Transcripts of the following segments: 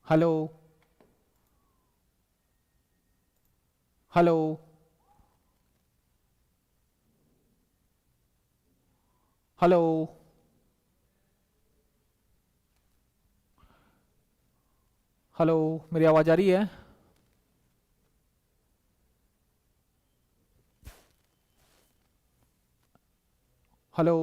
Hello hello hello hello, मेरी आवाज आ रही है? हेलो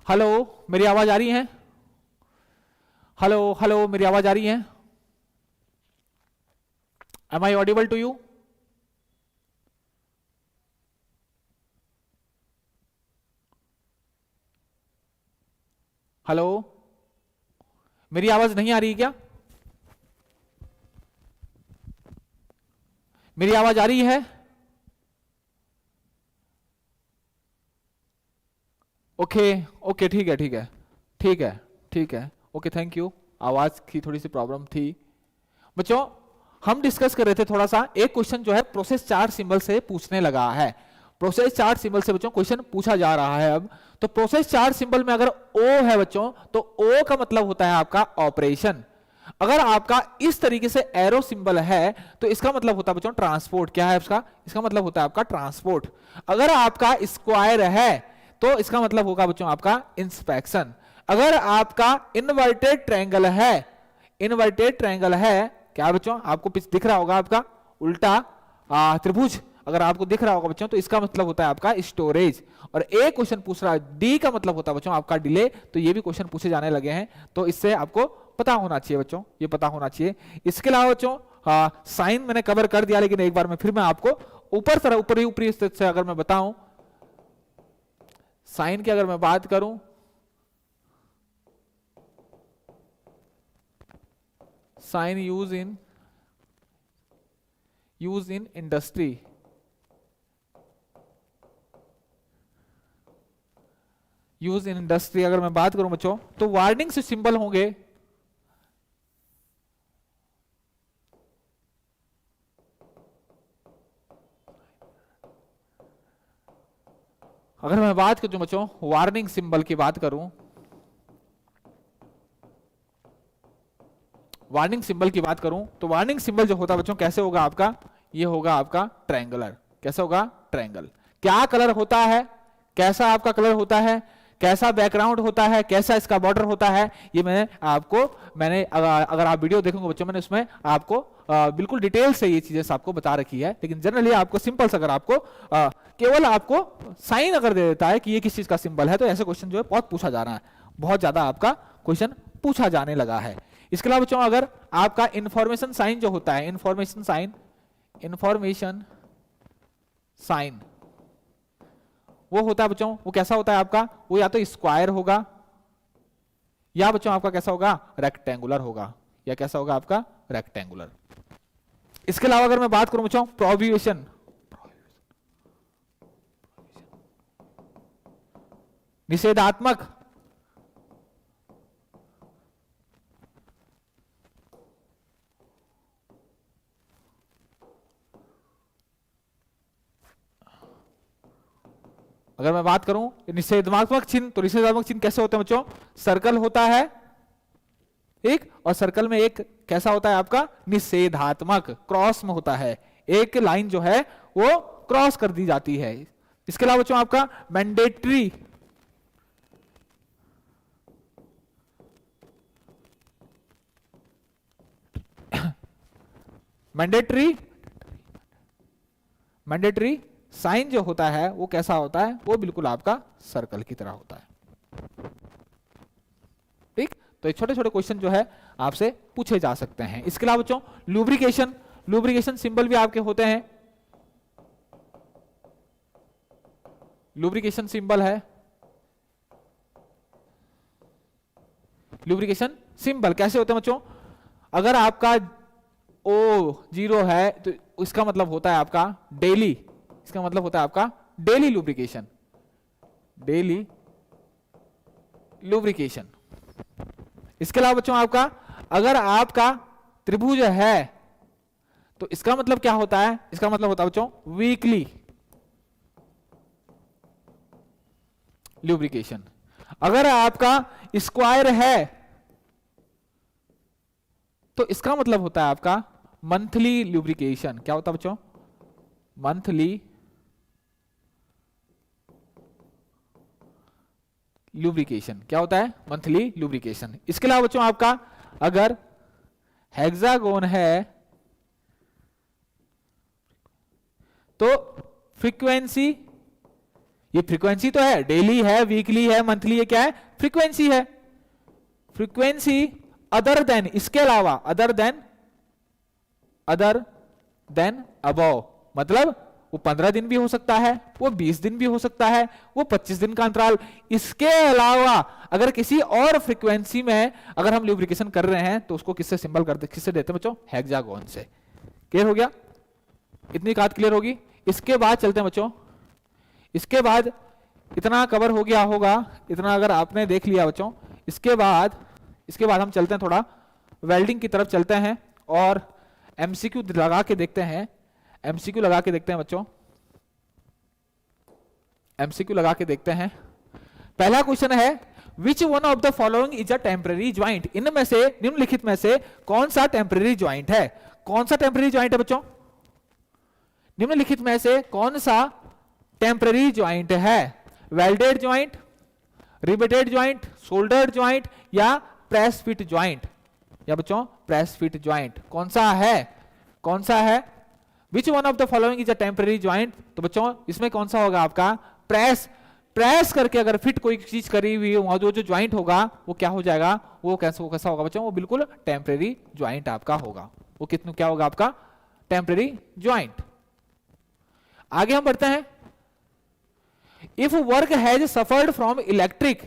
हेलो, मेरी आवाज आ रही है? हेलो हेलो, मेरी आवाज आ रही है? Am I audible to you? Hello, मेरी आवाज नहीं आ रही क्या? मेरी आवाज आ रही है? ओके ओके, ठीक है ठीक है ठीक है ठीक है। Okay, thank you. आवाज की थोड़ी सी प्रॉब्लम थी। बच्चों, हम डिस्कस कर रहे थे थोड़ा सा, एक क्वेश्चन जो है प्रोसेस चार्ट सिंबल से पूछने लगा है। प्रोसेस चार्ट सिंबल से बच्चों क्वेश्चन पूछा जा रहा है अब। तो प्रोसेस चार्ट सिंबल में अगर ओ है बच्चों, तो ओ का मतलब होता है आपका ऑपरेशन। अगर आपका इस तरीके से एरो सिंबल है तो इसका मतलब होता है बच्चों ट्रांसपोर्ट। क्या है इसका? इसका मतलब होता है आपका ट्रांसपोर्ट। अगर आपका स्क्वायर है तो इसका मतलब होगा बच्चों आपका इंस्पेक्शन। अगर आपका इनवर्टेड ट्रायंगल है, इनवर्टेड ट्रायंगल है, क्या बच्चों आपको दिख रहा होगा आपका उल्टा त्रिभुज, अगर आपको दिख रहा होगा बच्चों तो इसका मतलब होता है आपका स्टोरेज। और एक क्वेश्चन पूछ रहा है डी का मतलब होता है बच्चों आपका डिले। तो ये भी क्वेश्चन पूछे जाने लगे हैं, तो इससे आपको पता होना चाहिए बच्चों, ये पता होना चाहिए। इसके अलावा बच्चों साइन मैंने कवर कर दिया, लेकिन एक बार मैं फिर मैं आपको ऊपर तरह ऊपरी से अगर मैं बताऊं, साइन की अगर मैं बात करूं, sign use in industry, use in industry अगर मैं बात करूं बच्चों, तो वार्निंग से सिंबल होंगे अगर मैं बात करूं बच्चों, वार्निंग सिंबल की बात करूं, वार्निंग सिंबल की बात करूं, तो वार्निंग सिंबल जो होता है बच्चों कैसे होगा आपका, ये होगा आपका ट्रायंगुलर। कैसा होगा? ट्रायंगल। क्या कलर होता है, कैसा आपका कलर होता है, कैसा बैकग्राउंड होता है, कैसा इसका बॉर्डर होता है, ये मैंने अगर आप वीडियो देखोगे बच्चों, मैंने उसमें आपको बिल्कुल डिटेल से ये चीजें आपको बता रखी है। लेकिन जनरली आपको सिंपल से अगर आपको केवल आपको साइन अगर दे देता है कि ये किस चीज का सिंबल है, तो ऐसे क्वेश्चन जो है बहुत पूछा जा रहा है, बहुत ज्यादा आपका क्वेश्चन पूछा जाने लगा है। इसके अलावा बच्चों अगर आपका इंफॉर्मेशन साइन जो होता है, इंफॉर्मेशन साइन वो होता है बच्चों, वो कैसा होता है आपका, वो या तो स्क्वायर होगा या बच्चों आपका कैसा होगा, रेक्टेंगुलर होगा, या कैसा होगा आपका, रेक्टेंगुलर। इसके अलावा अगर मैं बात करूं बच्चों प्रोहिबिशन, निषेधात्मक, अगर मैं बात करूं निषेधात्मक चिन्ह, तो निषेधात्मक चिन्ह कैसे होते हैं बच्चों, सर्कल होता है एक, और सर्कल में एक कैसा होता है आपका, निषेधात्मक, क्रॉस में होता है, एक लाइन जो है वो क्रॉस कर दी जाती है। इसके अलावा बच्चों आपका मैंडेटरी, मैंडेटरी साइन जो होता है वो कैसा होता है, वो बिल्कुल आपका सर्कल की तरह होता है। ठीक, तो छोटे छोटे क्वेश्चन जो है आपसे पूछे जा सकते हैं। इसके अलावा बच्चों लुब्रिकेशन, लुब्रिकेशन सिंबल भी आपके होते हैं, लुब्रिकेशन सिंबल है, लुब्रिकेशन सिंबल कैसे होते हैं बच्चों, अगर आपका O0 है तो इसका मतलब होता है आपका डेली, इसका मतलब होता है आपका डेली लुब्रिकेशन, डेली लुब्रिकेशन। इसके अलावा बच्चों आपका अगर आपका त्रिभुज है तो इसका मतलब क्या होता है, इसका मतलब होता है बच्चों वीकली लुब्रिकेशन। अगर आपका स्क्वायर है तो इसका मतलब होता है आपका मंथली लुब्रिकेशन। क्या होता है बच्चों, मंथली लुब्रिकेशन। क्या होता है, मंथली लुब्रिकेशन। इसके अलावा बच्चों आपका अगर हेक्सागोन है तो फ्रीक्वेंसी, ये फ्रीक्वेंसी तो है, डेली है, वीकली है, मंथली है, क्या है, फ्रीक्वेंसी है। फ्रीक्वेंसी अदर देन, इसके अलावा, अदर देन अबव, मतलब वो 15 दिन भी हो सकता है, वो 20 दिन भी हो सकता है, वो 25 दिन का अंतराल, इसके अलावा अगर किसी और फ्रीक्वेंसी में अगर हम लुब्रिकेशन कर रहे हैं तो उसको किससे सिंबल करते, किससे देते हैं बच्चों, हेक्सागोन से। क्लियर हो गया, इतनी बात क्लियर होगी। इसके बाद चलते हैं बच्चों, इसके बाद इतना कवर हो गया होगा, इतना अगर आपने देख लिया बच्चों, इसके बाद हम चलते हैं थोड़ा वेल्डिंग की तरफ चलते हैं और एमसीक्यू लगा के देखते हैं, एमसीक्यू लगा के देखते हैं बच्चों, एमसीक्यू लगा के देखते हैं। पहला क्वेश्चन है which one of the following is a temporary joint, इनमें से, निम्नलिखित में से कौन सा टेम्पररी ज्वाइंट है, कौन सा टेम्पररी ज्वाइंट है बच्चों, निम्नलिखित में से कौन सा टेम्पररी ज्वाइंट है, welded joint, riveted joint, shoulder joint या प्रेस फिट ज्वाइंट, या बच्चों प्रेस फिट ज्वाइंट, कौन सा है, कौन सा है, which one of the following is a temporary joint, तो बच्चों इसमें कौन सा होगा आपका, प्रेस करके अगर फिट कोई चीज करी हुई है वहां जो ज्वाइंट होगा वो क्या हो जाएगा, वो कैसा होगा बच्चों, वो बिल्कुल टेम्पररी ज्वाइंट आपका होगा, वो कितना क्या होगा आपका, टेम्पररी ज्वाइंट। आगे हम बढ़ते हैं, if work has suffered from electric,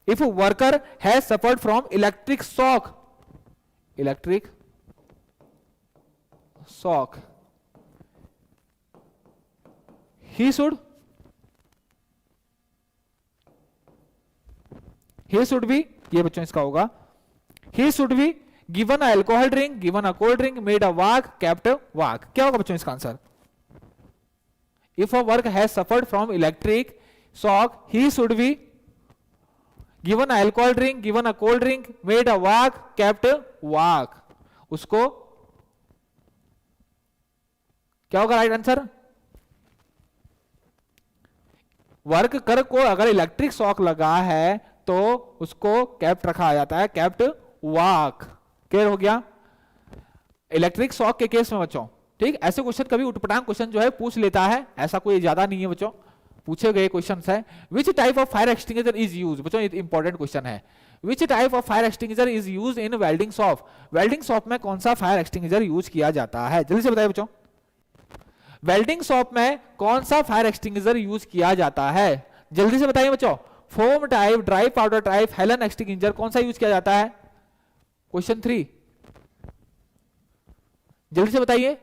if worker has suffered from electric shock, electric shock, he should he should be, ये बच्चों इसका होगा, he should be given a alcohol drink, given a cold drink, made a walk, kept walk. क्या होगा बच्चों इसका answer? If a work has suffered from electric shock, he should be given a alcohol drink, given a cold drink, made a walk, kept वाक। उसको क्या होगा right answer? Work कर को अगर इलेक्ट्रिक शॉक लगा है तो उसको कैप्ट रखा जाता है, कैप्ट वाक। क्लियर हो गया? इलेक्ट्रिक शॉक के केस में बच्चों, ठीक, ऐसे क्वेश्चन कभी उटपटांग क्वेश्चन जो है पूछ लेता है, ऐसा कोई ज्यादा नहीं है बच्चों, पूछे गए क्वेश्चन है। Which type of fire extinguisher is use, बच्चों ये इंपॉर्टेंट क्वेश्चन है। Which type of fire extinguisher is use in welding shop, welding shop में कौन सा फायर एक्सटिंग्विशर यूज किया जाता है? जल्दी से बताइए बच्चों, वेल्डिंग शॉप में कौन सा फायर एक्सटिंग्विशर यूज किया जाता है? जल्दी से बताइए बच्चों। Foam type, dry powder type, Helen extinguisher, कौन सा यूज किया जाता है? क्वेश्चन 3, जल्दी से बताइए।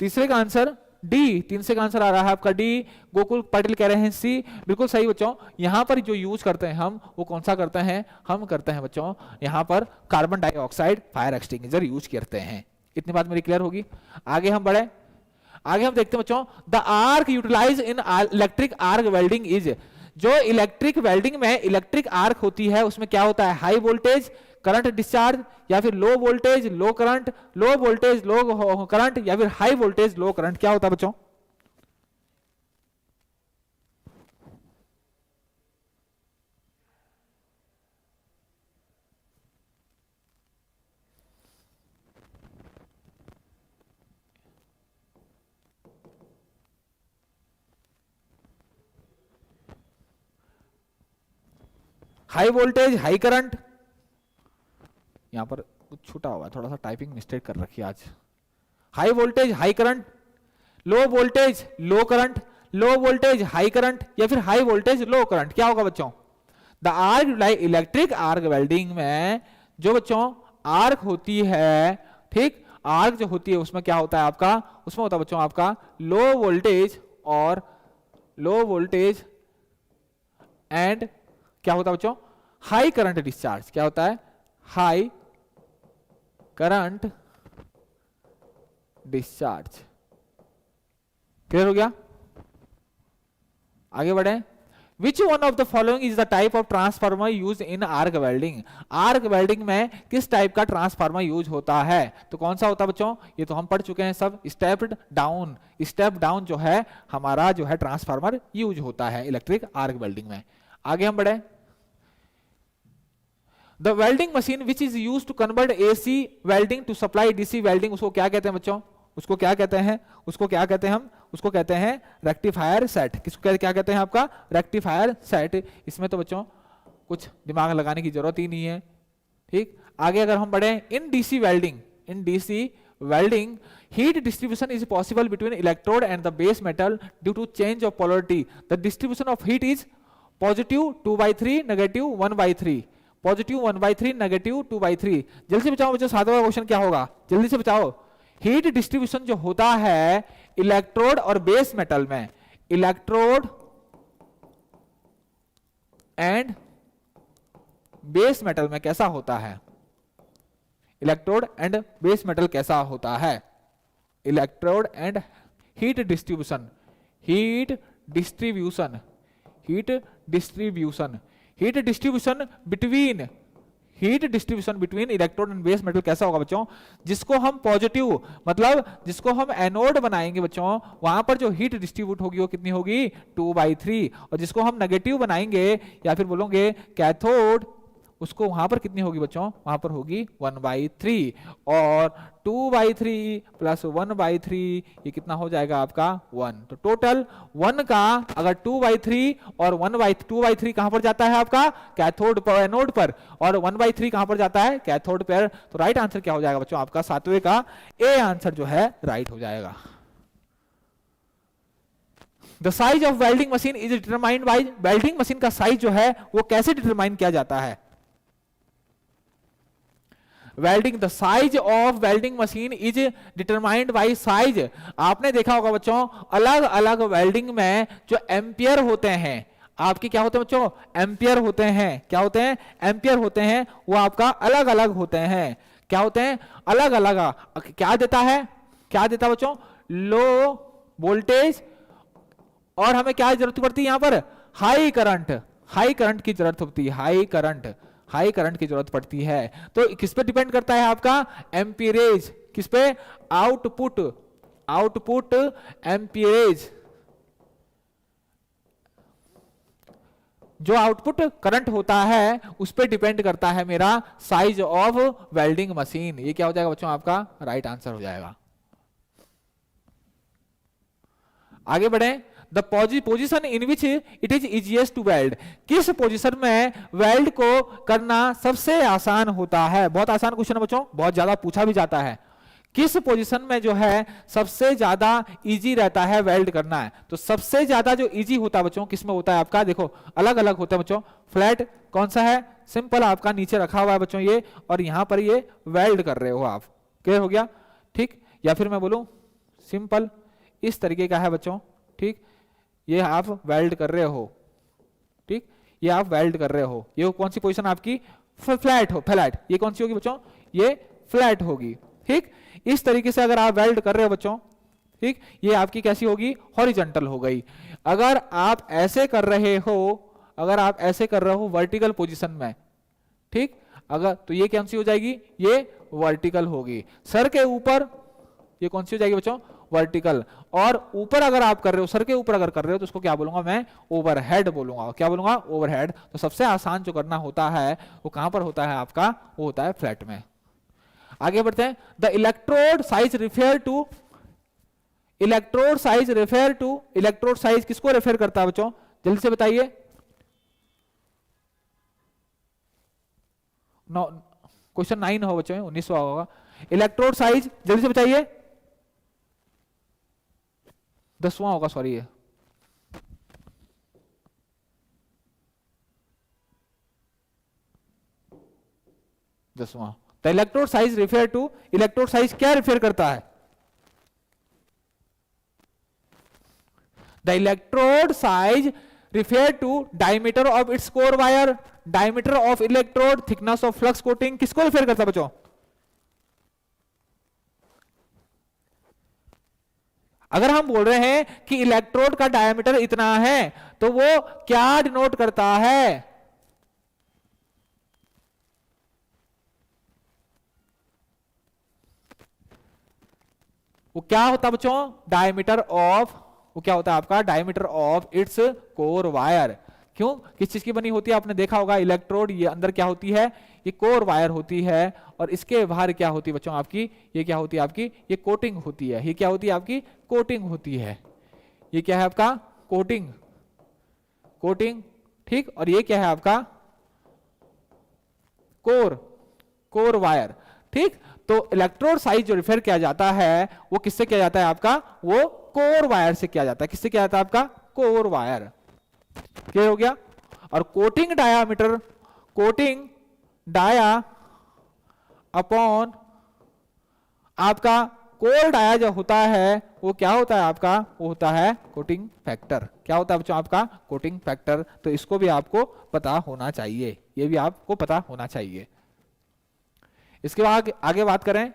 तीसरे का आंसर डी, तीसरे का आंसर आ रहा है आपका डी। गोकुल पाटिल कह रहे हैं सी, बिल्कुल सही बच्चों। यहां पर जो यूज करते हैं हम, वो कौन सा करते हैं? हम करते हैं बच्चों यहां पर carbon dioxide fire extinguisher use करते हैं। इतनी बात मेरी क्लियर होगी। आगे हम बढ़े, आगे हम देखते हैं बच्चों, the arc utilize in electric arc welding is, जो इलेक्ट्रिक वेल्डिंग में इलेक्ट्रिक आर्क होती है उसमें क्या होता है? हाई वोल्टेज करंट डिस्चार्ज, या फिर लो voltage low current, low voltage low current, या फिर हाई वोल्टेज लो करंट। क्या होता है बच्चों? हाई वोल्टेज हाई करंट, यहां पर कुछ छूटा हुआ है, थोड़ा सा टाइपिंग मिस्टेक कर रखी है आज। High voltage high current, low voltage low current, low voltage high current, या फिर हाई वोल्टेज लो करंट। क्या होगा बच्चों? The arc electric arc welding में जो बच्चों आर्क होती है, ठीक, आर्क जो होती है उसमें क्या होता है आपका? उसमें होता है बच्चों आपका लो वोल्टेज और लो वोल्टेज एंड क्या होता है बच्चों? High current discharge. क्या होता है? High current discharge. क्लियर हो गया? आगे बढ़े। Which one of the following is the type of transformer use in arc welding, arc welding में किस टाइप का ट्रांसफार्मर यूज होता है? तो कौन सा होता है बच्चों? ये तो हम पढ़ चुके हैं सब, स्टेप्ड डाउन, स्टेप डाउन जो है हमारा जो है ट्रांसफार्मर यूज होता है इलेक्ट्रिक आर्क वेल्डिंग में। आगे हम बढ़े। The welding machine which is use to convert AC welding to supply DC welding, उसको क्या कहते हैं बच्चों? उसको क्या कहते हैं? उसको क्या कहते हैं हम? उसको कहते हैं रेक्टिफायर सेट। किसको क्या कहते हैं आपका? Rectifier set. इसमें तो बच्चों कुछ दिमाग लगाने की जरूरत ही नहीं है, ठीक। आगे अगर हम बढ़े, in DC welding, in DC welding heat distribution is possible between electrode and the base metal due to change of polarity. The distribution of heat is positive 2/3, negative 1/3, positive 1/3, negative 2/3। जल्दी से बचाओ बच्चों, सातवां क्वेश्चन क्या होगा? जल्दी से बचाओ। हीट डिस्ट्रीब्यूशन जो होता है इलेक्ट्रोड और बेस मेटल में, इलेक्ट्रोड एंड बेस मेटल में कैसा होता है? इलेक्ट्रोड एंड बेस मेटल कैसा होता है? Electrode and heat distribution, heat distribution, heat distribution, heat distribution between, heat distribution between electrode and base metal कैसा होगा बच्चों? जिसको हम पॉजिटिव, मतलब जिसको हम एनोड बनाएंगे बच्चों, वहां पर जो हीट डिस्ट्रीब्यूट होगी वो कितनी होगी? 2/3। और जिसको हम नेगेटिव बनाएंगे या फिर बोलोगे कैथोड, उसको वहां पर कितनी होगी बच्चों? वहां पर होगी 1/3। और 2/3 प्लस 1/3 ये कितना हो जाएगा आपका? 1। तो टोटल 1 का अगर 2/3 और 2/3 कहां पर जाता है आपका? कैथोड पर, एनोड पर, और 1/3 कहां पर जाता है? कैथोड पर। तो राइट आंसर क्या हो जाएगा बच्चों आपका? सातवें का ए आंसर जो है राइट हो जाएगा। The size of welding machine is determined by, welding machine का साइज जो है वो कैसे डिटरमाइन किया जाता है? Welding, the size of welding machine is determined by size. आपने देखा होगा बच्चों, अलग अलग वेल्डिंग में जो एम्पियर होते हैं आपके, क्या होते हैं बच्चों, एम्पियर होते हैं। क्या होते हैं, एम्पियर होते हैं। वो आपका अलग अलग होते हैं। क्या होते हैं, अलग अलग। क्या देता है, क्या देता है बच्चों, लो वोल्टेज, और हमें क्या जरूरत पड़ती है यहां पर, हाई करंट। हाई करंट की जरूरत होती है, हाई करंट, हाई करंट की जरूरत पड़ती है। तो किस पे डिपेंड करता है आपका, एम्पीरेज। किस पे, आउटपुट, आउटपुट एम्पीरेज। जो आउटपुट करंट होता है उस पे डिपेंड करता है मेरा साइज ऑफ वेल्डिंग मशीन। ये क्या हो जाएगा बच्चों, आपका राइट आंसर हो जाएगा। आगे बढ़े, the position in which it is easiest to weld. किस पोजिशन में वेल्ड को करना सबसे आसान होता है। बहुत आसान क्वेश्चन है बच्चों, बहुत ज्यादा पूछा भी जाता है। किस पोजीशन में जो है सबसे ज्यादा इजी रहता है वेल्ड करना है। तो सबसे ज्यादा जो इजी होता है बच्चों किस में होता है आपका, देखो अलग अलग होता है बच्चों। फ्लैट कौन सा है, सिंपल आपका नीचे रखा हुआ है बच्चों ये, और यहां पर ये वेल्ड कर रहे हो आप। क्लियर हो गया, ठीक। या फिर मैं बोलूं सिंपल इस तरीके का है बच्चों, ठीक, ये आप वेल्ड कर रहे हो, ठीक, ये आप वेल्ड कर रहे हो। ये कौन सी पोजीशन आपकी, फ्लैट हो, फ्लैट। ये कौन सी होगी बच्चों, ये फ्लैट होगी, ठीक। इस तरीके से अगर आप वेल्ड कर रहे हो बच्चों, ठीक, ये आपकी कैसी होगी, हॉरिजॉन्टल हो गई। अगर आप ऐसे कर रहे हो, अगर आप ऐसे कर रहे हो वर्टिकल पोजीशन में, ठीक, अगर तो ये कौन सी हो जाएगी, ये वर्टिकल होगी। सर के ऊपर ये कौन सी हो जाएगी बच्चों, वर्टिकल। और ऊपर अगर आप कर रहे हो, सर के ऊपर अगर कर रहे हो तो उसको क्या बोलूंगा मैं, ओवरहेड बोलूंगा। क्या बोलूंगा, ओवरहेड। तो सबसे आसान जो करना होता है वो कहां पर होता है आपका, वो होता है फ्लैट में। आगे बढ़ते हैं, the electrode size refer to, electrode size refer to, electrode size किसको रेफर करता है बच्चों, जल्दी से बताइए। क्वेश्चन 9 हो बच्चों, 19वां होगा। इलेक्ट्रोड साइज जल्दी से बताइए, 10वां होगा, सॉरी है 10वां। The electrode size refer to, electrode size क्या रेफर करता है, the electrode size refer to diameter of its core wire, diameter of electrode, thickness of flux coating, किसको refer करता है बच्चों, अगर हम बोल रहे हैं कि इलेक्ट्रोड का डायमीटर इतना है तो वो क्या डिनोट करता है, वो क्या होता है बच्चों, डायमीटर ऑफ, वो क्या होता है आपका, diameter of its core wire. क्यों, किस चीज की बनी होती है, आपने देखा होगा इलेक्ट्रोड, ये अंदर क्या होती है, ये कोर वायर होती है, और इसके बाहर क्या होती है बच्चों आपकी, ये क्या होती है आपकी, ये कोटिंग होती है। ये क्या होती है आपकी, कोटिंग होती है। ये क्या है आपका, कोटिंग, कोटिंग, ठीक। और ये क्या है आपका, कोर, कोर वायर, ठीक। तो इलेक्ट्रोड साइज जो रेफर किया जाता है वो किससे किया जाता है आपका, वो कोर वायर से किया जाता है। किससे किया जाता है आपका, कोर वायर। क्या हो गया। और coating diameter, coating dia upon आपका कोर डाया जो होता है वो क्या होता है आपका, वो होता है कोटिंग फैक्टर। क्या होता है बच्चों आपका, कोटिंग फैक्टर। तो इसको भी आपको पता होना चाहिए, ये भी आपको पता होना चाहिए। इसके बाद आगे बात करें,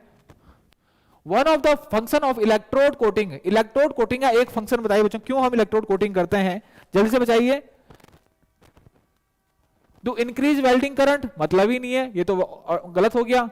one of the function of electrode coating, electrode coating का एक फंक्शन बताइए बच्चों, क्यों हम इलेक्ट्रोड कोटिंग करते हैं, जल्दी से बताइए। टू इंक्रीज वेल्डिंग करंट, मतलब ही नहीं है, ये तो गलत हो गया,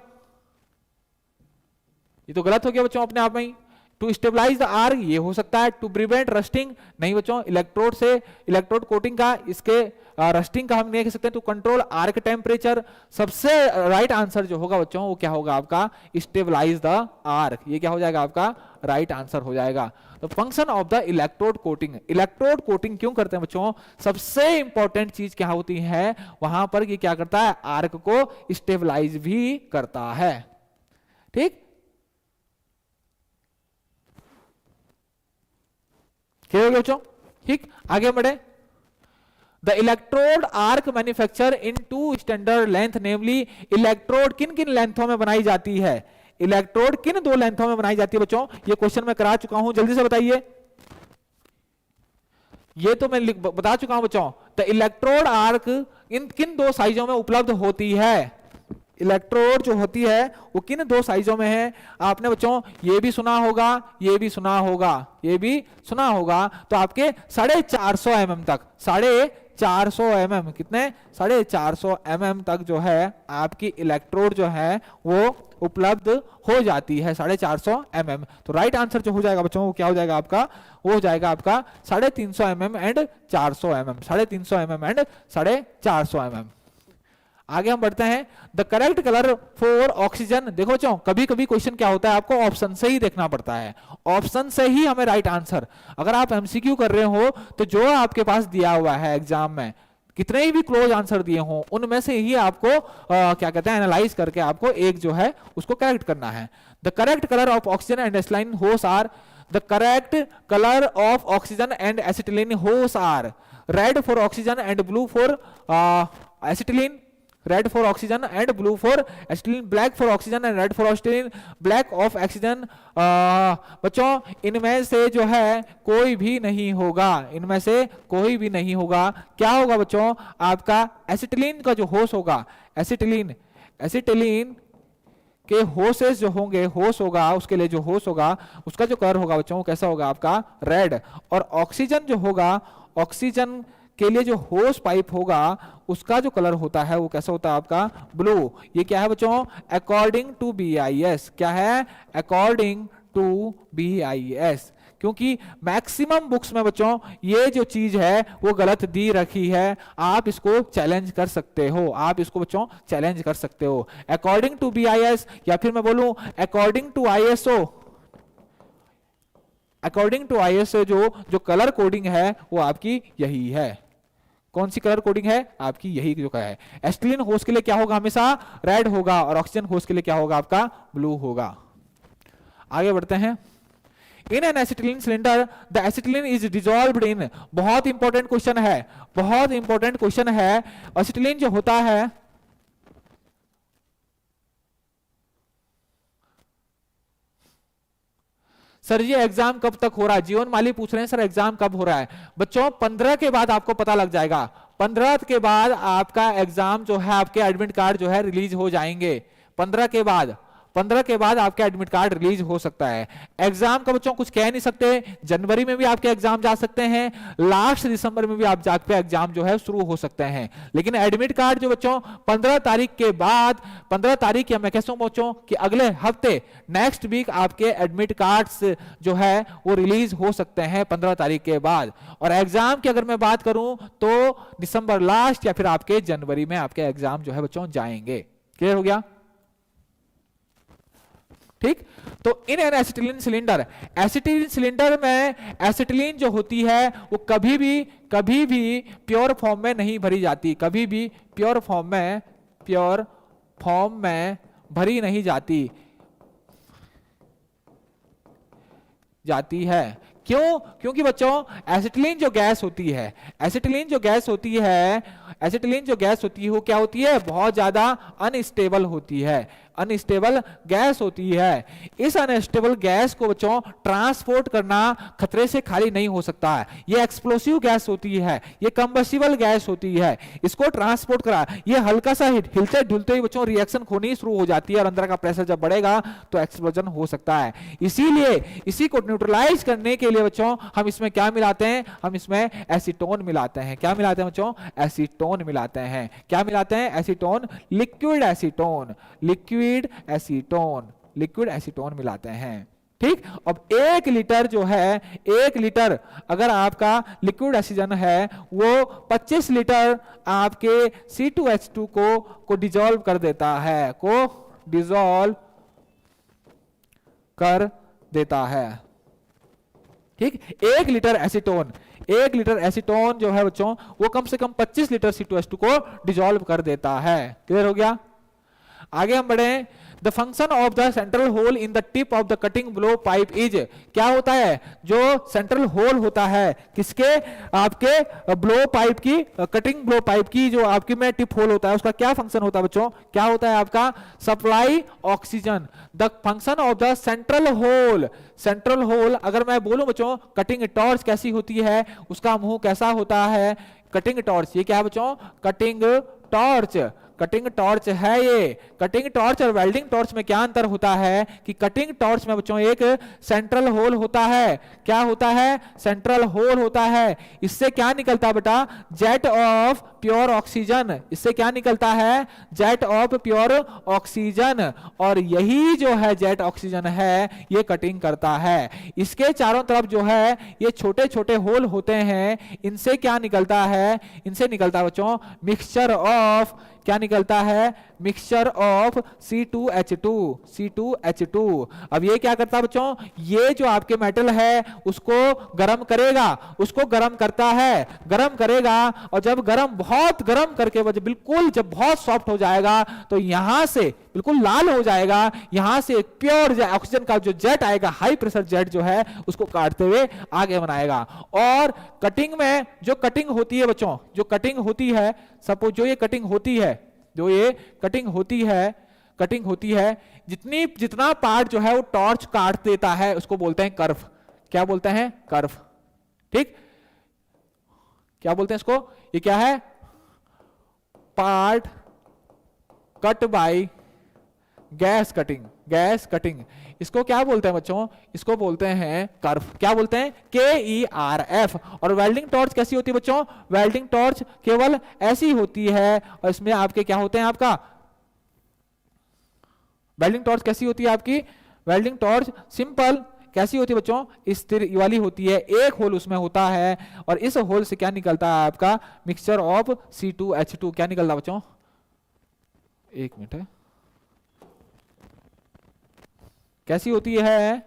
ये तो गलत हो गया बच्चों अपने आप में ही। टू स्टेबलाइज द आर्क, ये हो सकता है। टू प्रिवेंट रस्टिंग, नहीं बच्चों, इलेक्ट्रोड से, इलेक्ट्रोड कोटिंग का, इसके रस्टिंग का हम नहीं कह सकते। टू कंट्रोल आर्क टेम्परेचर, सबसे राइट आंसर जो होगा बच्चों वो क्या होगा आपका, स्टेबलाइज द आर्क। ये क्या हो जाएगा आपका, राइट आंसर हो जाएगा। तो function of the electrode coating, electrode coating क्यों करते हैं बच्चों, सबसे इंपॉर्टेंट चीज क्या होती है वहां पर, ये क्या करता है, आर्क को स्टेबलाइज भी करता है, ठीक। क्या हो गया बच्चों, ठीक। आगे बढ़े, the electrode arc manufacture in two standard length, namely electrode किन किन लेंथों में बनाई जाती है, इलेक्ट्रोड किन दो लेंथों में बनाई जाती है बच्चों, ये क्वेश्चन मैं करा चुका हूं, जल्दी से बताइए। ये तो मैं बता चुका हूं बच्चों। द इलेक्ट्रोड आर्क इन किन दो साइजों में उपलब्ध होती है, इलेक्ट्रोड जो होती है वो किन दो साइजों में है। आपने बच्चों ये भी सुना होगा, ये भी सुना होगा, ये भी सुना होगा। तो आपके 450 mm तक, 450 mm, कितने 450 mm तक जो है आपकी इलेक्ट्रोड जो है वो उपलब्ध हो जाती है, 450 mm। तो राइट आंसर जो हो जाएगा बच्चों वो क्या हो जाएगा आपका, वो हो जाएगा आपका 350 mm and 400 mm, 350 mm and 450 mm। आगे हम बढ़ते हैं। The correct colour for oxygen, देखो बच्चों कभी कभी क्वेश्चन क्या होता है आपको ऑप्शन से ही देखना पड़ता है, ऑप्शन से ही हमें राइट आंसर, अगर आप एमसीक्यू कर रहे हो तो जो आपके पास दिया हुआ है एग्जाम में, कितने भी क्लोज आंसर दिए हों उनमें से ही आपको क्या कहते हैं एनालाइज करके आपको एक जो है उसको करेक्ट करना है। The correct colour of oxygen and acetylene hose are, the correct colour of oxygen and acetylene hose are red for oxygen and blue for acetylene, red for oxygen and blue for acetylene, black for oxygen and red for acetylene, black of oxygen. बच्चों इनमें से जो है कोई भी नहीं होगा, इनमें से कोई भी नहीं होगा। क्या होगा बच्चों आपका एसिटिलीन का जो होश होगा, एसिटिलीन, एसिटिलीन के होसेस जो होंगे, होश होगा उसके लिए जो होश होगा उसका जो कलर होगा बच्चों कैसा होगा आपका रेड, और ऑक्सीजन जो होगा, ऑक्सीजन के लिए जो होस पाइप होगा उसका जो कलर होता है वो कैसा होता है आपका ब्लू। ये क्या है बच्चों अकॉर्डिंग टू BIS, क्या है अकॉर्डिंग टू BIS, क्योंकि मैक्सिमम बुक्स में बच्चों ये जो चीज है वो गलत दी रखी है, आप इसको चैलेंज कर सकते हो, आप इसको बच्चों चैलेंज कर सकते हो। अकॉर्डिंग टू BIS या फिर मैं बोलूं according to ISO, according to ISO जो कलर कोडिंग है वो आपकी यही है। कौन सी कलर कोडिंग है आपकी यही जो है। एसिटिलीन होस्ट के लिए क्या होगा हमेशा रेड होगा, और ऑक्सीजन होस्ट के लिए क्या होगा आपका ब्लू होगा। आगे बढ़ते हैं। In an acetylene cylinder the acetylene is dissolved in, बहुत इंपॉर्टेंट क्वेश्चन है, बहुत इंपॉर्टेंट क्वेश्चन है। एसिटिलीन जो होता है सर ये एग्जाम कब तक हो रहा है, जीवन माली पूछ रहे हैं सर एग्जाम कब हो रहा है। बच्चों 15 के बाद आपको पता लग जाएगा, 15 के बाद आपका एग्जाम जो है आपके एडमिट कार्ड जो है रिलीज हो जाएंगे। 15 के बाद, 15 के बाद आपका एडमिट कार्ड रिलीज हो सकता है। एग्जाम का बच्चों कुछ कह नहीं सकते, जनवरी में भी आपके एग्जाम जा सकते हैं, लास्ट दिसंबर में भी आप जाके एग्जाम जो है शुरू हो सकते हैं। लेकिन एडमिट कार्ड जो बच्चों 15 तारीख के बाद, 15 तारीख या मैं कहता हूं बच्चों कि अगले हफ्ते नेक्स्ट वीक आपके एडमिट कार्ड्स जो है वो रिलीज हो सकते हैं 15 तारीख के बाद। और एग्जाम की अगर मैं बात करूं तो दिसंबर लास्ट या फिर आपके जनवरी में आपके एग्जाम जो है बच्चों जाएंगे। क्लियर हो गया, ठीक। तो इन an acetylene cylinder, acetylene cylinder में एसिटिलीन जो होती है वो कभी भी प्योर फॉर्म में नहीं भरी जाती, कभी भी प्योर फॉर्म में भरी नहीं जाती है। क्यों? क्योंकि बच्चों एसिटिलीन जो गैस होती है, एसिटिलीन जो गैस होती है वो क्या होती है बहुत ज्यादा अनस्टेबल होती है, अनस्टेबल गैस होती है। इस अनस्टेबल गैस को बच्चों ट्रांसपोर्ट करना खतरे से खाली नहीं हो सकता है। ये एक्सप्लोसिव गैस होती है, ये कंबस्टिबल गैस होती है, इसको ट्रांसपोर्ट करा ये हल्का सा हिलते डुलते ही बच्चों रिएक्शन होनी शुरू हो जाती है और अंदर का प्रेशर जब बढ़ेगा तो एक्सप्लोजन हो सकता है। इसीलिए इसी को न्यूट्रलाइज करने के लिए बच्चों हम इसमें क्या मिलाते हैं, हम इसमें एसीटोन मिलाते हैं। क्या मिलाते हैं बच्चों? एसीटोन मिलाते हैं। क्या मिलाते हैं? Acetone, liquid acetone, liquid acetone मिलाते हैं। ठीक। अब 1 लीटर जो है, 1 लीटर अगर आपका लिक्विड ऑक्सीजन है वो 25 लीटर आपके C2H2 को डिजॉल्व कर देता है, ठीक। 1 लीटर एसीटोन, 1 लीटर एसीटोन जो है बच्चों वो कम से कम 25 लीटर C2H2 को डिजॉल्व कर देता है। क्लियर हो गया? आगे हम बढ़े। The function of the central hole in the tip of the cutting blow pipe is, क्या होता है जो सेंट्रल होल होता है किसके, आपके ब्लो पाइप की, कटिंग ब्लो पाइप की जो आपकी में टिप होल होता है उसका क्या फंक्शन होता है बच्चों, क्या होता है आपका, supply oxygen. The function of the central hole, central hole अगर मैं बोलूं बच्चों कटिंग टॉर्च कैसी होती है, उसका मुंह कैसा होता है, कटिंग टॉर्च, ये क्या है बच्चों, कटिंग टॉर्च, कटिंग टॉर्च है ये। कटिंग टॉर्च और वेल्डिंग टॉर्च में क्या अंतर होता है कि कटिंग टॉर्च में बच्चों एक सेंट्रल होल होता है, क्या होता है, सेंट्रल होल होता है। इससे क्या निकलता है बेटा, जेट ऑफ प्योर ऑक्सीजन, इससे क्या निकलता है, जेट ऑफ प्योर ऑक्सीजन, और यही जो है जेट ऑक्सीजन है ये कटिंग करता है। इसके चारों तरफ जो है ये छोटे छोटे होल होते हैं, इनसे क्या निकलता है, इनसे निकलता है बच्चों मिक्सचर ऑफ, क्या निकलता है, मिक्सचर ऑफ C2H2, C2H2। अब ये क्या करता है बच्चों, ये जो आपके मेटल है उसको गर्म करेगा, उसको गर्म करता है, गर्म करेगा, और जब गर्म, बहुत गर्म करके बिल्कुल जब बहुत सॉफ्ट हो जाएगा तो यहां से बिल्कुल लाल हो जाएगा, यहां से प्योर ऑक्सीजन का जो जेट आएगा, हाई प्रेशर जेट जो है उसको काटते हुए आगे बनाएगा। और कटिंग में जो कटिंग होती है बच्चों, जो कटिंग होती है, सपोज जो ये कटिंग होती है, जो ये कटिंग होती है, कटिंग होती है, जितना पार्ट जो है वो टॉर्च काट देता है उसको बोलते हैं कर्व, क्या बोलते हैं, कर्व, ठीक, क्या बोलते हैं इसको, ये क्या है, part cut by gas cutting, gas cutting, इसको क्या बोलते हैं बच्चों, इसको बोलते हैं कर्व, क्या बोलते हैं, KERF। और वेल्डिंग टॉर्च कैसी होती है बच्चों, वेल्डिंग टॉर्च केवल ऐसी होती है, और इसमें आपके क्या होते हैं, आपका वेल्डिंग टॉर्च कैसी होती है आपकी, वेल्डिंग टॉर्च सिंपल कैसी होती है बच्चों, स्थिर वाली होती है, एक होल उसमें होता है, और इस होल से क्या निकलता है आपका मिक्सचर ऑफ C2H2, क्या निकलता है बच्चों, एक मिनट है, कैसी होती है,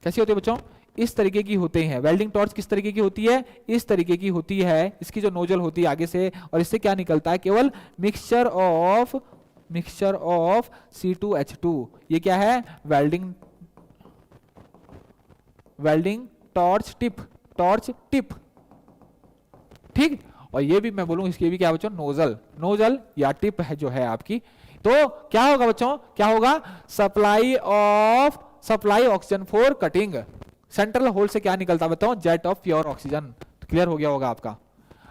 कैसी होती है बच्चों, इस तरीके की होते हैं। वेल्डिंग टॉर्च किस तरीके की होती है, इस तरीके की होती है, इसकी जो नोजल होती है आगे से, और इससे क्या निकलता है, केवल मिक्सचर ऑफ C2H2, ये क्या है, welding, welding torch tip, torch tip, ठीक। और ये भी मैं बोलूं इसके भी क्या बच्चों, नोजल, नोजल या टिप है जो है आपकी, तो क्या होगा बच्चों, क्या होगा, supply oxygen for cutting, central hole से क्या निकलता बताओ, jet of pure oxygen. Clear हो गया होगा आपका।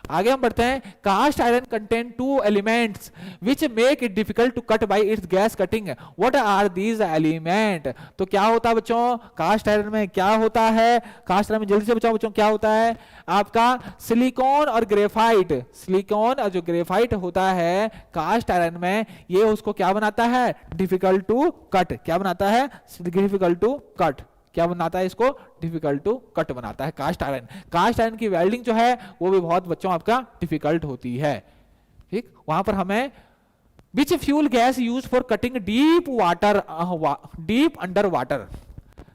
आगे हम बढ़ते हैं, cast iron contain 2 elements which make it difficult to cut by its gas cutting, what are these element. तो क्या होता है बच्चों, कास्ट आयरन में क्या होता है, कास्ट आयरन में जल्दी से बच्चों बच्चों क्या होता है आपका, सिलिकॉन और ग्रेफाइट, सिलिकॉन और जो ग्रेफाइट होता है कास्ट आयरन में, ये उसको क्या बनाता है, डिफिकल्ट टू कट, क्या बनाता है, डिफिकल्ट टू कट, क्या बनाता है इसको, डिफिकल्ट टू कट बनाता है कास्ट आयरन। कास्ट आयरन की वेल्डिंग जो है वो भी बहुत बच्चों आपका डिफिकल्ट होती है, ठीक। वहां पर हमें which fuel gas use for cutting deep water, deep under water,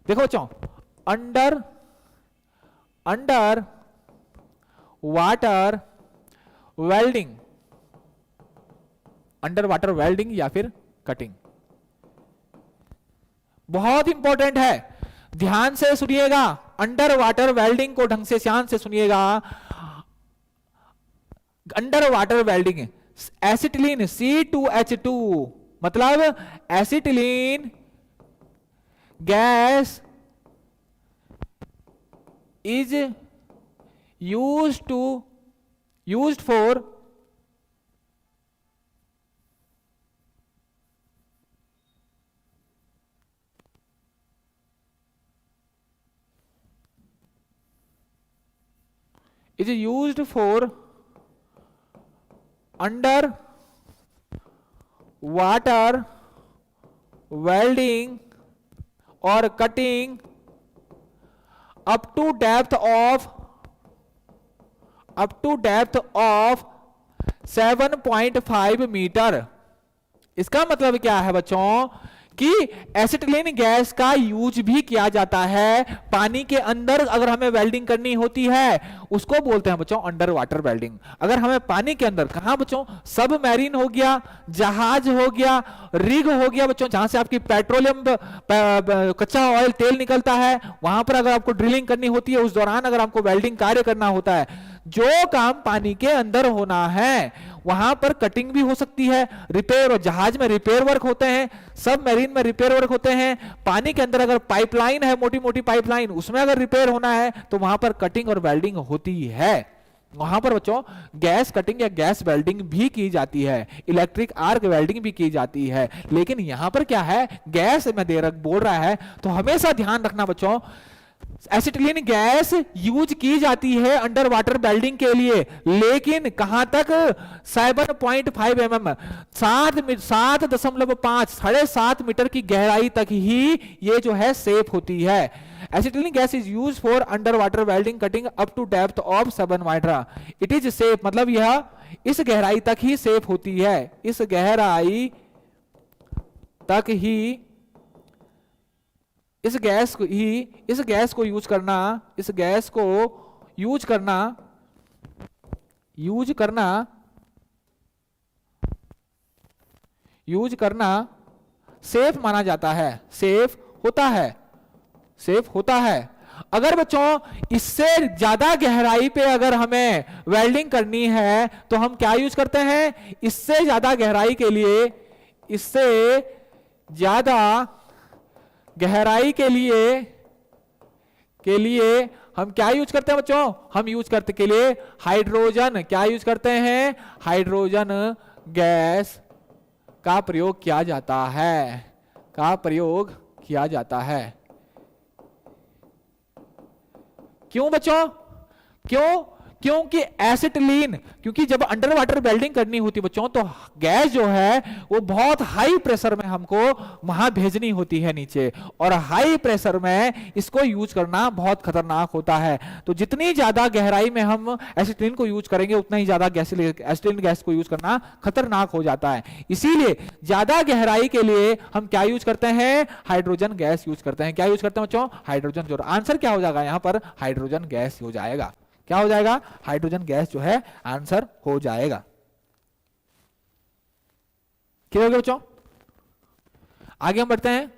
देखो बच्चों, under water welding, under water welding या फिर कटिंग, बहुत इंपॉर्टेंट है, ध्यान से सुनिएगा, अंडर वाटर वेल्डिंग को ढंग से ध्यान से सुनिएगा। Under water welding, acetylene C2H2, मतलब acetylene gas is used for under water welding or cutting up to depth of 7.5 metre. इसका मतलब क्या है बच्चों कि एसिटिलीन गैस का यूज भी किया जाता है पानी के अंदर। अगर हमें वेल्डिंग करनी होती है उसको बोलते हैं बच्चों अंडर वाटर वेल्डिंग। अगर हमें पानी के अंदर, कहां बच्चों, सब मैरीन हो गया, जहाज हो गया, रिग हो गया बच्चों, जहां से आपकी पेट्रोलियम कच्चा ऑयल तेल निकलता है, वहां पर अगर आपको ड्रिलिंग करनी होती है, उस दौरान अगर आपको वेल्डिंग कार्य करना होता है, जो काम पानी के अंदर होना है वहां पर कटिंग भी हो सकती है, रिपेयर, और जहाज में रिपेयर वर्क होते हैं, सब मैरीन में रिपेयर वर्क होते हैं। पानी के अंदर अगर पाइपलाइन है, मोटी मोटी पाइपलाइन, उसमें अगर रिपेयर होना है तो वहां पर कटिंग और वेल्डिंग होती है। वहां पर बच्चों गैस कटिंग या गैस वेल्डिंग भी की जाती है, इलेक्ट्रिक आर्क वेल्डिंग भी की जाती है। लेकिन यहां पर क्या है, गैस में बोल रहा है तो हमेशा ध्यान रखना बच्चों, एसिटिलीन गैस यूज की जाती है अंडर वाटर वेल्डिंग के लिए, लेकिन कहां तक, 7.5 mm, 7.5, 7.5 मीटर की गहराई तक ही ये जो है सेफ होती है। Acetylene gas is use for under water welding cutting up to depth of 7 metre. It is safe, मतलब यह इस गहराई तक ही सेफ होती है, इस गहराई तक ही इस गैस को यूज करना, इस गैस को यूज करना सेफ माना जाता है, सेफ होता है। अगर बच्चों इससे ज्यादा गहराई पे अगर हमें वेल्डिंग करनी है तो हम क्या यूज करते हैं, इससे ज्यादा गहराई के लिए हम क्या यूज करते हैं बच्चों, हम यूज करते के लिए हाइड्रोजन, क्या यूज करते हैं, हाइड्रोजन गैस का प्रयोग किया जाता है। क्यों बच्चों, क्योंकि एसिटिलीन, क्योंकि जब अंडर वाटर वेल्डिंग करनी होती बच्चों तो गैस जो है वो बहुत हाई प्रेशर में हमको वहां भेजनी होती है नीचे, और हाई प्रेशर में इसको यूज करना बहुत खतरनाक होता है। तो जितनी ज्यादा गहराई में हम एसिटिलीन को यूज करेंगे उतना ही ज्यादा एसिटिलीन गैस को यूज करना खतरनाक हो जाता है। इसीलिए ज्यादा गहराई के लिए हम क्या यूज करते हैं, हाइड्रोजन गैस यूज करते हैं। क्या यूज करते हैं बच्चों, हाइड्रोजन। जो आंसर क्या हो जाएगा यहां पर, हाइड्रोजन गैस हो जाएगा। क्या हो जाएगा, हाइड्रोजन गैस जो है आंसर हो जाएगा। क्लियर हो गया बच्चों, आगे हम बढ़ते हैं।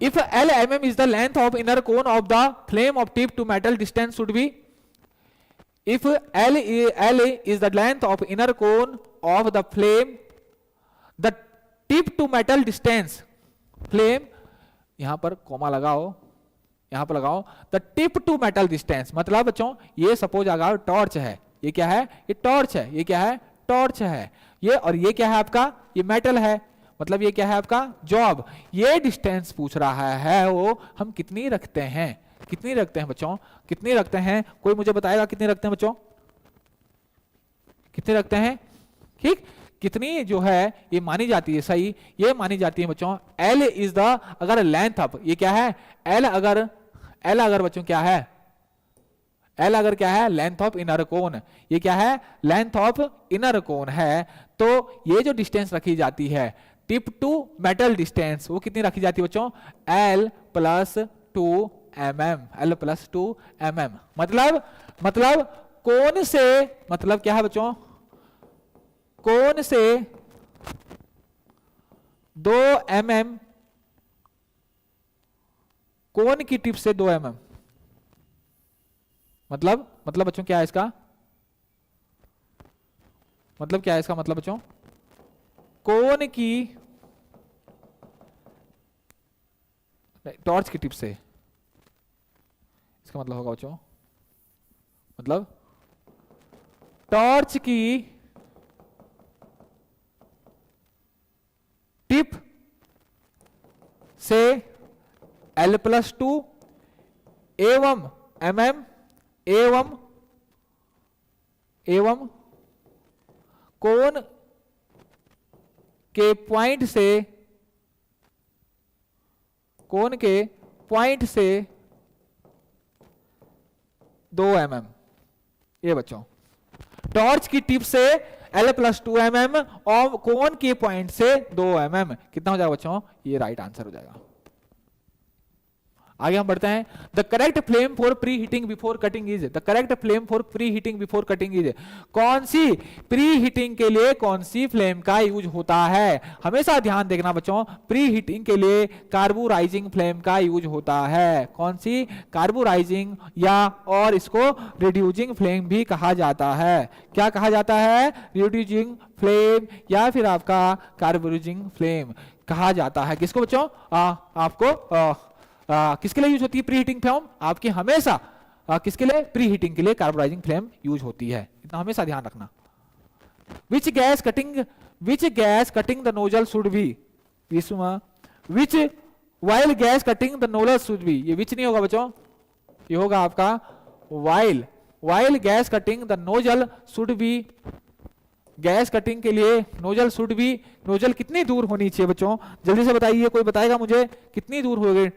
If L mm is the length of inner cone of the flame of tip to metal, distance should be, if L is the length of inner cone of the flame, the tip to metal distance, flame, यहां पर coma लगाओ, यहां पर लगाओ, the tip to metal distance, मतलब बच्चों ये suppose अगर टॉर्च है, ये क्या है, ये टॉर्च है, ये क्या है, टॉर्च है ये, और ये क्या है आपका, ये मेटल है, मतलब ये क्या है आपका जॉब। ये डिस्टेंस पूछ रहा है वो हम कितनी रखते हैं, बच्चों, कितनी रखते हैं, कोई मुझे बताएगा कितनी रखते हैं बच्चों, कितने रखते हैं, ठीक, कितनी जो है ये मानी जाती है, सही ये मानी जाती है बच्चों, L इज द, अगर लेंथ ऑफ, ये क्या है, L अगर बच्चों क्या है, L अगर क्या है, लेंथ ऑफ इनर कोन, ये क्या है, लेंथ ऑफ इनर कोन है, तो ये जो डिस्टेंस रखी जाती है टिप टू मेटल डिस्टेंस, वो कितनी रखी जाती है बच्चों, L प्लस 2 mm, मतलब कोन से, मतलब क्या है बच्चों, कोन से 2 mm, कोन की टिप से 2 mm, मतलब बच्चों क्या है इसका, मतलब क्या है इसका, मतलब बच्चों कोन की, टॉर्च की टिप से, इसका मतलब होगा बच्चों, मतलब टॉर्च की टिप से L प्लस 2 एवं mm एवं कोन के पॉइंट से, कोन के पॉइंट से 2 mm, ये बच्चों टॉर्च की टिप से L+2 mm और कोन के पॉइंट से 2 mm, कितना हो जाएगा बच्चों? ये राइट आंसर हो जाएगा। आगे हम बढ़ते हैं। The correct flame for pre heating before cutting is, the correct flame for pre heating before cutting is, कौन सी प्री हीटिंग के लिए कौन सी फ्लेम का यूज होता है? हमेशा ध्यान देखना बच्चों, प्री हीटिंग के लिए कार्बोराइजिंग फ्लेम का यूज होता है। कौन सी? कार्बोराइजिंग, या और इसको रिड्यूसिंग फ्लेम भी कहा जाता है। क्या कहा जाता है? रिड्यूसिंग फ्लेम या फिर आपका कार्बोराइजिंग फ्लेम कहा जाता है। किसको बच्चों? आपको किसके लिए यूज होती है प्री हीटिंग फ्लेम? आपकी हमेशा किसके लिए? प्री हीटिंग के लिए कार्बोराइजिंग फ्लेम यूज होती है, इतना हमेशा ध्यान रखना। Which gas cutting the nozzle should be, which while gas cutting the nozzle should be, ये विच नहीं होगा बच्चों, ये होगा आपका while gas cutting the nozzle should be. Gas cutting के लिए नोजल शुड बी, नोजल कितनी दूर होनी चाहिए बच्चों? जल्दी से बताइए, कोई बताएगा मुझे कितनी दूर होगी?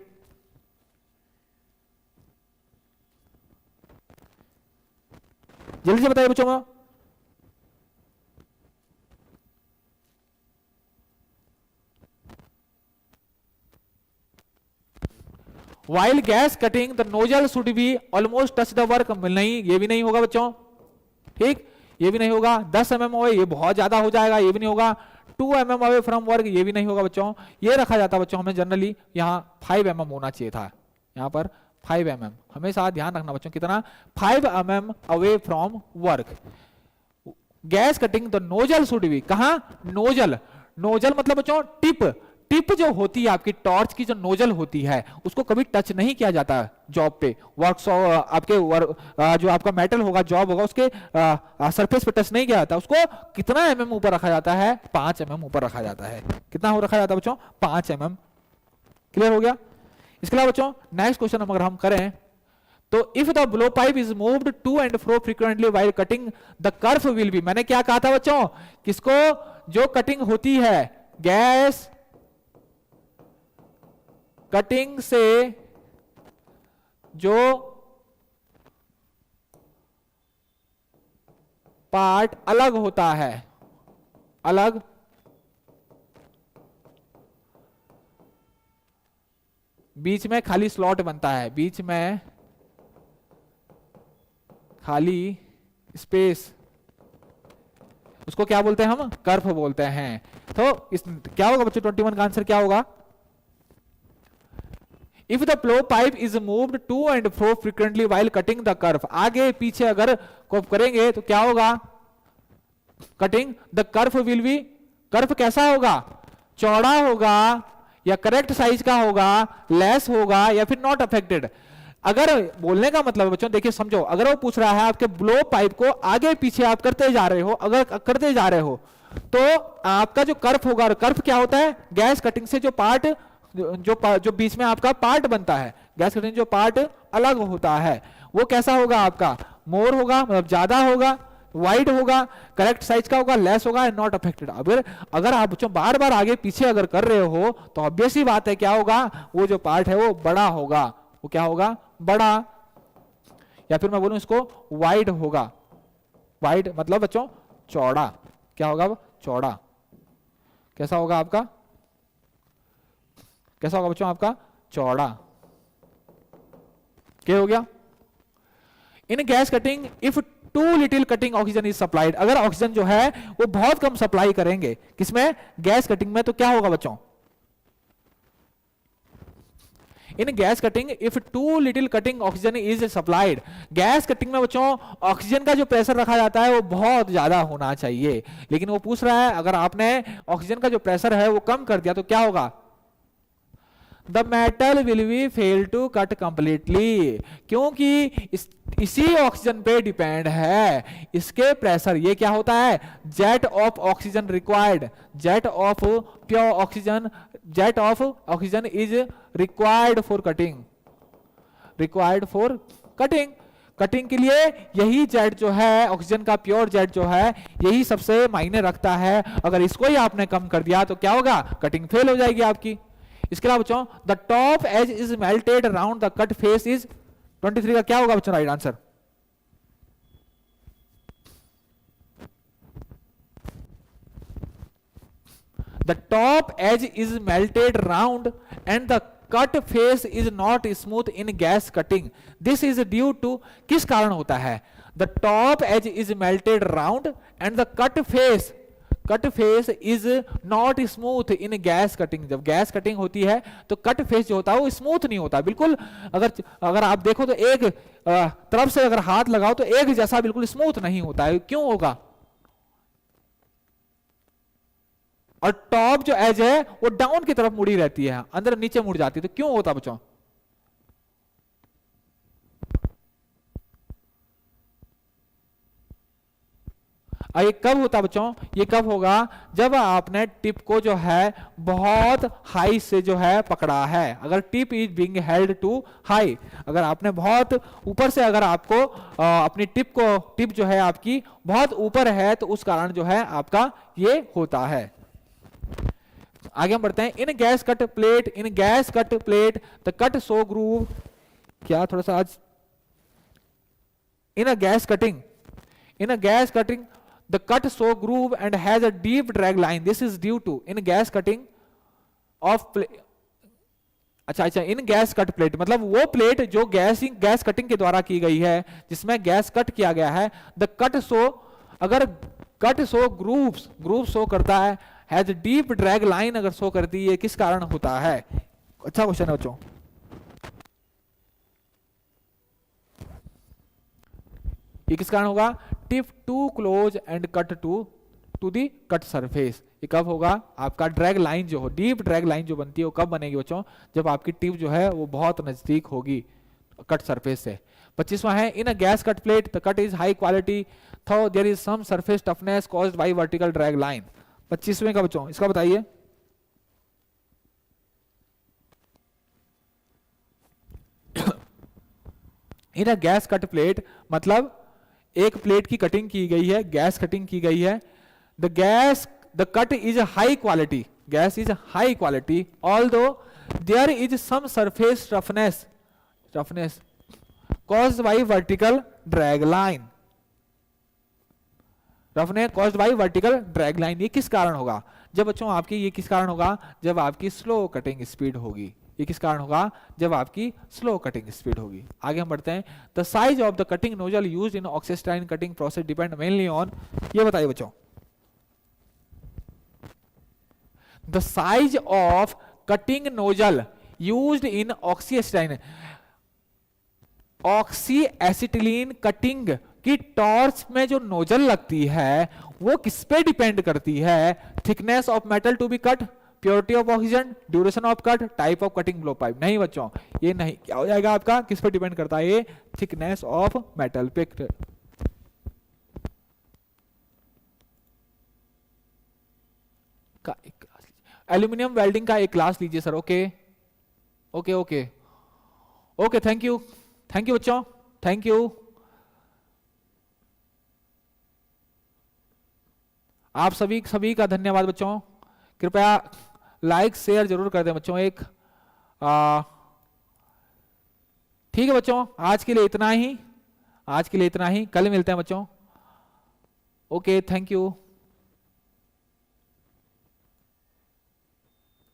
जल्दी से बताइए बच्चों। While gas cutting the nozzle should be almost touch the work, नहीं, ये भी नहीं होगा बच्चों, ठीक, ये भी नहीं होगा। 10 mm अवे, ये बहुत ज्यादा हो जाएगा, ये भी नहीं होगा। 2 mm अवे फ्रॉम वर्क, ये भी नहीं होगा बच्चों। ये रखा जाता बच्चों हमें जनरली यहाँ 5 mm होना चाहिए था, यहाँ पर 5 mm, हमेशा ध्यान रखना बच्चों, कितना? 5 mm away from work. Gas cutting the nozzle should be, कहां? नोजल, नोजल मतलब बच्चों टिप, टिप जो होती है आपकी टॉर्च की, जो नोजल होती है उसको कभी टच नहीं किया जाता जॉब पे, वर्कशॉप आपके जो आपका मेटल होगा, जॉब होगा, उसके सरफेस पे टच नहीं किया जाता। उसको कितना mm ऊपर रखा जाता है? 5 mm ऊपर रखा जाता है। कितना हो रखा जाता है बच्चों? 5 mm। क्लियर हो गया? इसके अलावा बच्चों नेक्स्ट क्वेश्चन अगर हम करें तो if the blow pipe is moved to and fro frequently while cutting the curve will be, मैंने क्या कहा था बच्चों? किसको? जो कटिंग होती है, गैस कटिंग से जो पार्ट अलग होता है, अलग बीच में खाली स्लॉट बनता है, बीच में खाली स्पेस, उसको क्या बोलते हैं हम? कर्व बोलते हैं। तो क्या होगा बच्चों? 21 का आंसर क्या होगा? If the flow pipe is moved to and fro frequently while cutting the curve, आगे पीछे अगर को करेंगे तो क्या होगा? Cutting the curve will be, curve कैसा होगा? चौड़ा होगा, या करेक्ट साइज का होगा, लेस होगा, या फिर नॉट अफेक्टेड। अगर बोलने का मतलब बच्चों देखिए समझो, अगर वो पूछ रहा है आपके ब्लो पाइप को आगे पीछे आप करते जा रहे हो, अगर करते जा रहे हो तो आपका जो कर्व होगा, कर्व क्या होता है? गैस कटिंग से जो पार्ट जो बीच में आपका पार्ट बनता है, गैस कटिंग जो पार्ट अलग होता है, वो कैसा होगा आपका? मोर होगा, मतलब ज्यादा होगा, वाइड होगा, करेक्ट साइज का होगा, लेस होगा, नॉट अफेक्टेड। अगर आप बच्चों बार बार आगे पीछे अगर कर रहे हो तो ऑब्वियस ही बात है क्या होगा? वो जो पार्ट है वो बड़ा होगा। वो क्या होगा? बड़ा, या फिर मैं बोलूं इसको वाइड होगा। वाइड मतलब बच्चों चौड़ा। क्या होगा? चौड़ा। कैसा होगा आपका? कैसा होगा बच्चों आपका? चौड़ा। क्या हो गया? इन gas cutting if two little cutting oxygen is supplied, अगर ऑक्सीजन जो है वो बहुत कम सप्लाई करेंगे, किसमें? गैस कटिंग में, तो क्या होगा बच्चों? इन gas cutting if two little cutting oxygen is supplied, gas cutting में बच्चों ऑक्सीजन का जो प्रेशर रखा जाता है वो बहुत ज्यादा होना चाहिए, लेकिन वो पूछ रहा है अगर आपने ऑक्सीजन का जो प्रेशर है वो कम कर दिया तो क्या होगा? The metal will be fail to cut completely, क्योंकि इसी ऑक्सीजन पे डिपेंड है, इसके प्रेशर। ये क्या होता है? Jet of oxygen required, jet of pure oxygen, jet of oxygen is required for cutting, required for cutting. Cutting के लिए यही जेट जो है, ऑक्सीजन का प्योर जेट जो है, यही सबसे मायने रखता है। अगर इसको ही आपने कम कर दिया तो क्या होगा? कटिंग फेल हो जाएगी आपकी। इसके अलावा बच्चों the top edge is melted around the cut face is 23 का क्या होगा बच्चों right answer? The top edge is melted round and the cut face is not smooth in gas cutting, this is due to, किस कारण होता है? The top edge is melted round and the cut face is not smooth in gas cutting. जब gas cutting होती है तो cut face जो होता है वो स्मूथ नहीं होता बिल्कुल। अगर आप देखो तो एक तरफ से अगर हाथ लगाओ तो एक जैसा बिल्कुल स्मूथ नहीं होता है, क्यों होगा? और टॉप जो एज है वो डाउन की तरफ मुड़ी रहती है, अंदर नीचे मुड़ जाती है, तो क्यों होता बच्चों? ये कब होता बच्चों? ये कब होगा? जब आपने टिप को जो है बहुत हाई से जो है पकड़ा है। अगर tip is being held too high, अगर आपने बहुत ऊपर से, अगर आपको अपनी टिप जो है आपकी बहुत ऊपर है, तो उस कारण जो है आपका ये होता है। आगे हम बढ़ते हैं। In gas cut plate the cut so groove, क्या थोड़ा सा आज in a gas cutting the cut so groove and has a deep drag line, this is due to in gas cutting of अच्छा इन गैस कट प्लेट मतलब वो plate जो gas cutting के द्वारा की गई है, जिसमें गैस कट किया गया है। द कट सो, अगर कट सो ग्रूव शो करता है, हैज डीप ड्रैग लाइन अगर शो करती है, किस कारण होता है? अच्छा क्वेश्चन है बच्चों। ये किस कारण होगा? Tip too close and cut to the cut surface. ये कब होगा? आपका ड्रैग लाइन जो हो, डीप ड्रैग लाइन जो बनती है, वो कब बनेगी बच्चों? जब आपकी टिप जो है वो बहुत नजदीक होगी कट सरफेस से। 25वां है, in a gas cut plate the cut is high quality though there is some surface toughness caused by vertical drag line. 25वें का बच्चों, इसका बताइए। In a gas cut plate मतलब एक प्लेट की कटिंग की गई है, गैस कटिंग की गई है। The cut is high quality, gas is high quality although there is some surface roughness caused by vertical drag line. Roughness caused by vertical drag line, ये किस कारण होगा? जब बच्चों आपकी ये किस कारण होगा? जब आपकी स्लो कटिंग स्पीड होगी। ये किस कारण होगा? जब आपकी स्लो कटिंग स्पीड होगी। आगे हम बढ़ते हैं। The size of the cutting nozzle used in oxyacetylene cutting process depend mainly on, ये बताइए बच्चों। The size of cutting nozzle used in oxyacetylene, oxy acetylene cutting की टॉर्च में जो नोजल लगती है वो किस पे डिपेंड करती है? Thickness of metal to be cut, purity of oxygen, duration of cut, type of cutting blow pipe. नहीं बच्चों, ये नहीं। क्या हो जाएगा आपका? किस पे डिपेंड करता है? ये थिकनेस ऑफ मेटल पे। एल्यूमिनियम वेल्डिंग का एक क्लास लीजिए sir. Okay okay okay okay, thank you बच्चों, थैंक यू। आप सभी का धन्यवाद बच्चों। कृपया लाइक शेयर जरूर कर दें बच्चों। एक ठीक है बच्चों, आज के लिए इतना ही, कल मिलते हैं बच्चों। Okay, thank you.